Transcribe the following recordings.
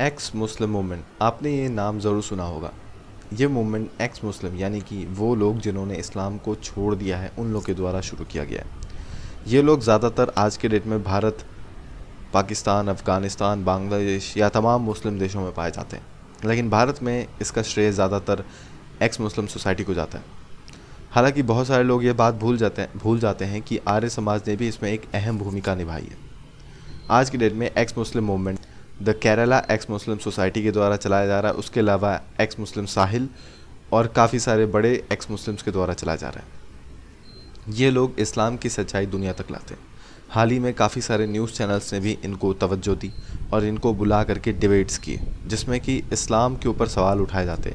X मुस्लिम movement, आपने ये नाम ज़रूर सुना होगा। ये मूवमेंट एक्स मुस्लिम यानी कि वो लोग जिन्होंने इस्लाम को छोड़ दिया है उन लोग के द्वारा शुरू किया गया है। ये लोग ज़्यादातर आज के डेट में भारत, पाकिस्तान, अफ़गानिस्तान, बांग्लादेश या तमाम मुस्लिम देशों में पाए जाते हैं, लेकिन भारत में इसका श्रेय ज़्यादातर एक्स मुस्लिम सोसाइटी को जाता है। हालांकि बहुत सारे लोग ये बात भूल जाते हैं कि आर्य समाज ने भी इसमें एक अहम भूमिका निभाई है। आज की डेट में x Muslim movement the Kerala x Muslim society के द्वारा चलाया जा रहा है। उसके अलावा एक्स मुस्लिम साहिल और काफ़ी सारे बड़े एक्स मुस्लिम्स के द्वारा चलाया जा रहा है। ये लोग इस्लाम की सच्चाई दुनिया तक लाते हैं। हाल ही में काफ़ी सारे न्यूज़ चैनल्स ने भी इनको तवज्जो दी और इनको बुला करके डिबेट्स किए, जिसमें कि इस्लाम के ऊपर सवाल उठाए जाते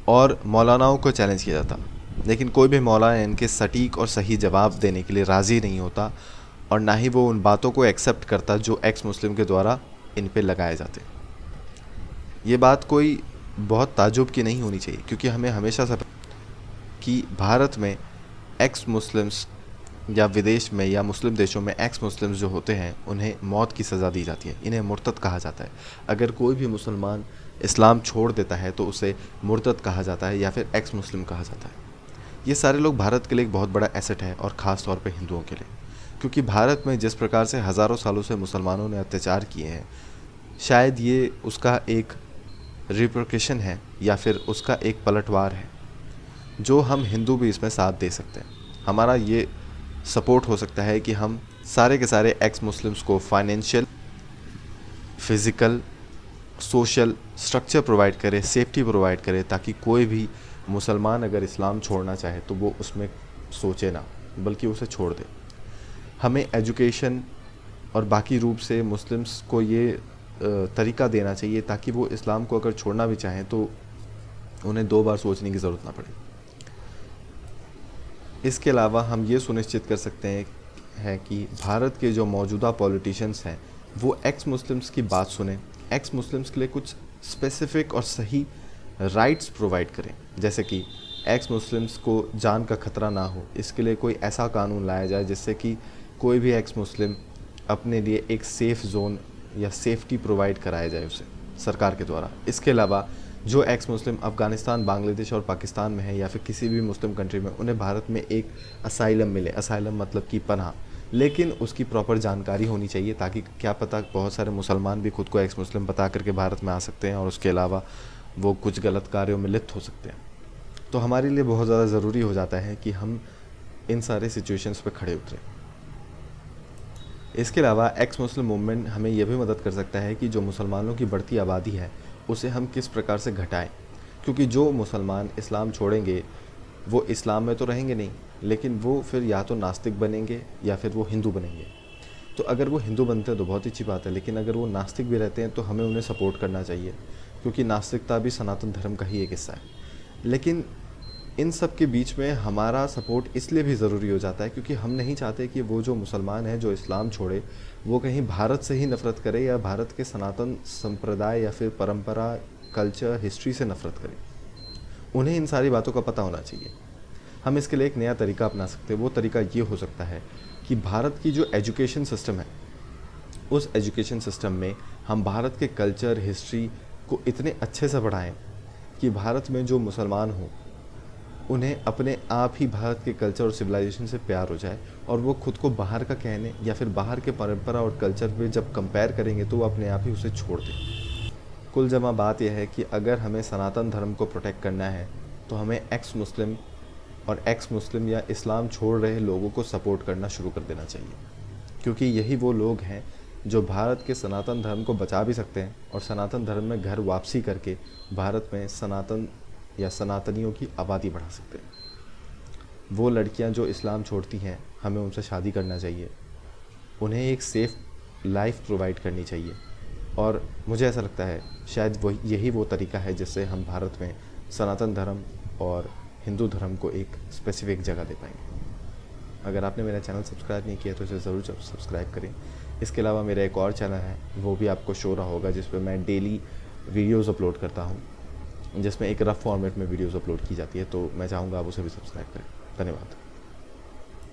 और मौलानाओं को चैलेंज किया जाता, लेकिन कोई भी मौलाना इनके सटीक और सही जवाब देने के लिए राज़ी नहीं होता और ना ही वो उन बातों को एक्सेप्ट करता जो एक्स मुस्लिम के द्वारा इन पे लगाए जाते। ये बात कोई बहुत ताज्जुब की नहीं होनी चाहिए, क्योंकि हमें हमेशा से कि भारत में एक्स मुस्लिम्स या विदेश में या मुस्लिम देशों में एक्स मुस्लिम्स जो होते हैं उन्हें मौत की सज़ा दी जाती है। इन्हें मुर्तद कहा जाता है। अगर कोई भी मुसलमान इस्लाम छोड़ देता है तो उसे मुर्तद कहा जाता है या फिर एक्स मुस्लिम कहा जाता है। ये सारे लोग भारत के लिए एक बहुत बड़ा एसेट है, और ख़ास तौर पे हिंदुओं के लिए, क्योंकि भारत में जिस प्रकार से हज़ारों सालों से मुसलमानों ने अत्याचार किए हैं, शायद ये उसका एक रिपरकशन है या फिर उसका एक पलटवार है जो हम हिंदू भी इसमें साथ दे सकते हैं। हमारा ये सपोर्ट हो सकता है कि हम सारे के सारे एक्स मुस्लिम्स को financial, physical, social structure provide करें, सेफ्टी प्रोवाइड करें, ताकि कोई भी मुसलमान अगर इस्लाम छोड़ना चाहे तो वो उसमें सोचे ना, बल्कि उसे छोड़ दे। हमें एजुकेशन और बाकी रूप से मुस्लिम्स को ये तरीका देना चाहिए ताकि वो इस्लाम को अगर छोड़ना भी चाहें तो उन्हें दो बार सोचने की ज़रूरत ना पड़े। इसके अलावा हम ये सुनिश्चित कर सकते हैं कि भारत के जो मौजूदा पॉलिटिशियंस हैं वो एक्स मुस्लिम्स की बात सुने, एक्स मुस्लिम्स के लिए कुछ स्पेसिफ़िक और सही राइट्स प्रोवाइड करें, जैसे कि एक्स मुस्लिम्स को जान का खतरा ना हो, इसके लिए कोई ऐसा कानून लाया जाए जिससे कि कोई भी एक्स मुस्लिम अपने लिए एक सेफ़ जोन या सेफ्टी प्रोवाइड कराया जाए उसे सरकार के द्वारा। इसके अलावा जो एक्स मुस्लिम अफ़गानिस्तान, बांग्लादेश और पाकिस्तान में है या फिर किसी भी मुस्लिम कंट्री में, उन्हें भारत में एक असाइलम मिले। असाइलम मतलब कि पनाह, लेकिन उसकी प्रॉपर जानकारी होनी चाहिए, ताकि क्या पता बहुत सारे मुसलमान भी खुद को एक्स मुस्लिम बता करके भारत में आ सकते हैं और उसके अलावा वो कुछ गलत कार्यों में लिप्त हो सकते हैं। तो हमारे लिए बहुत ज़्यादा ज़रूरी हो जाता है कि हम इन सारे सिचुएशंस पे खड़े उतरें। इसके अलावा एक्स मुस्लिम मूवमेंट हमें यह भी मदद कर सकता है कि जो मुसलमानों की बढ़ती आबादी है उसे हम किस प्रकार से घटाएं, क्योंकि जो मुसलमान इस्लाम छोड़ेंगे वो इस्लाम में तो रहेंगे नहीं, लेकिन वो फिर या तो नास्तिक बनेंगे या फिर वो हिंदू बनेंगे। तो अगर वो हिंदू बनते हैं तो बहुत अच्छी बात है, लेकिन अगर वो नास्तिक भी रहते हैं तो हमें उन्हें सपोर्ट करना चाहिए, क्योंकि नास्तिकता भी सनातन धर्म का ही एक हिस्सा है। लेकिन इन सब के बीच में हमारा सपोर्ट इसलिए भी ज़रूरी हो जाता है क्योंकि हम नहीं चाहते कि वो जो मुसलमान है जो इस्लाम छोड़े वो कहीं भारत से ही नफ़रत करे या भारत के सनातन संप्रदाय या फिर परंपरा, कल्चर, हिस्ट्री से नफ़रत करे। उन्हें इन सारी बातों का पता होना चाहिए। हम इसके लिए एक नया तरीका अपना सकते हैं। वो तरीका ये हो सकता है कि भारत की जो एजुकेशन सिस्टम है उस एजुकेशन सिस्टम में हम भारत के कल्चर, हिस्ट्री को इतने अच्छे से पढ़ाएँ कि भारत में जो मुसलमान हों उन्हें अपने आप ही भारत के कल्चर और सिविलाइजेशन से प्यार हो जाए, और वो खुद को बाहर का कहने या फिर बाहर के परंपरा और कल्चर पे जब कंपेयर करेंगे तो वो अपने आप ही उसे छोड़ दें। कुल जमा बात यह है कि अगर हमें सनातन धर्म को प्रोटेक्ट करना है तो हमें एक्स मुस्लिम या इस्लाम छोड़ रहे लोगों को सपोर्ट करना शुरू कर देना चाहिए, क्योंकि यही वो लोग हैं जो भारत के सनातन धर्म को बचा भी सकते हैं और सनातन धर्म में घर वापसी करके भारत में सनातन या सनातनियों की आबादी बढ़ा सकते हैं। वो लड़कियां जो इस्लाम छोड़ती हैं हमें उनसे शादी करना चाहिए, उन्हें एक सेफ़ लाइफ प्रोवाइड करनी चाहिए, और मुझे ऐसा लगता है शायद यही वो तरीका है जिससे हम भारत में सनातन धर्म और हिंदू धर्म को एक स्पेसिफिक जगह दे पाएंगे। अगर आपने मेरा चैनल सब्सक्राइब नहीं किया तो इसे ज़रूर सब्सक्राइब करें। इसके अलावा मेरा एक और चैनल है, वो भी आपको शो रहा होगा, जिस पर मैं डेली वीडियोज़ अपलोड करता हूँ, जिसमें एक रफ़ फॉर्मेट में वीडियोज़ अपलोड की जाती है। तो मैं चाहूँगा आप उसे भी सब्सक्राइब करें। धन्यवाद।